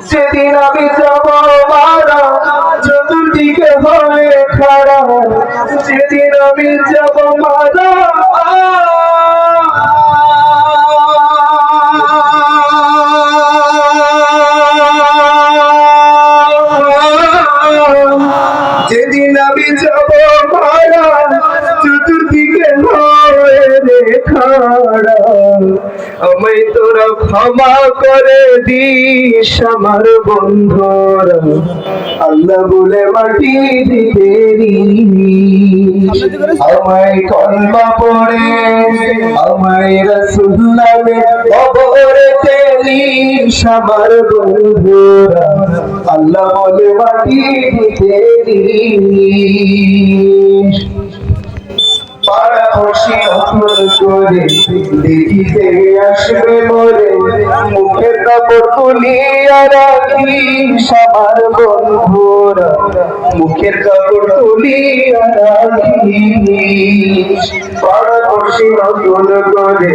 সেদিন আমি যাব মারা চতুর্দিকে হয়ে খাড়া, সেদিন আমি যাব মারা যেদিন আমি যাব মারা চতুর্দিকে হয়ে খাড়া, আমায় তোরা ক্ষমা করে দিস আমার বন্ধুরা, আল্লাহ বলে মাটি দিতে আমায় কলমা পড়ে আমায় রাসূল নামে কবরেতে নিস আমার বন্ধুরা, আল্লাহ বলে মাটি দিতে পাড়াপড়শি নকল করে দেখিতে আসবে বলে মুখের কাপড় তুলিয়া রাখিস আমার বন্ধুরা, মুখের কাপড় তুলিয়া রাখিস। পাড়াপড়শি নকল করে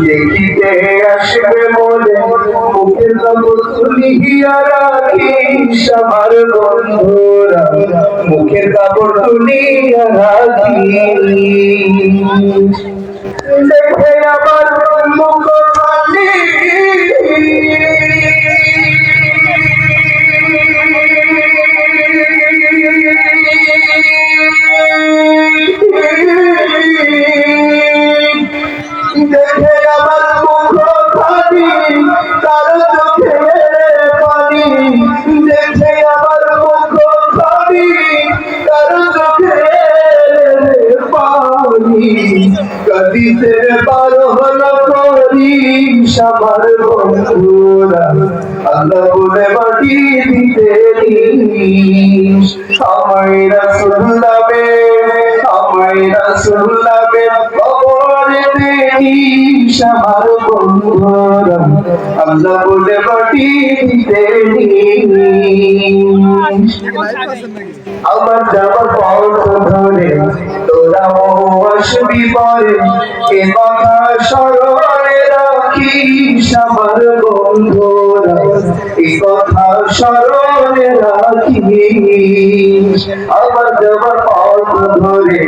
দেখিতে আসবে বলে মুখের কাপড় তুলিয়া রাখিস আমার বন্ধুরা, মুখের কাপড় তুলিয়া রাখিস। দেখে আমার মুখ খালি দেখে আমার মুখ খালি তার চোখে পানি, দেখে আমার মুখ খালি তার চোখে পানি, কদিতে বারণ করিস আমার বন্ধুরা, আল্লাহ বলে মাটি দিতে নিস। আমায় রাসূল নামে কবরেতে নিস আমার বন্ধুরা, আল্লাহ বলে মাটি দিতে নিস। আমার যাবার পথ ধরে তোরাও আসবি পরে, এ কথা স্মরণে রাখিস আমার বন্ধুরা, এ কথা স্মরণে রাখিস। আমার যাবার পথ ধরে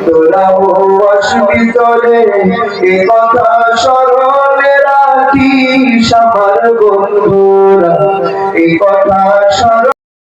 তোরাও আসবি চলে, এ কথা স্মরণে রাখিস আমার বন্ধুরা, এ কথা স্মরণে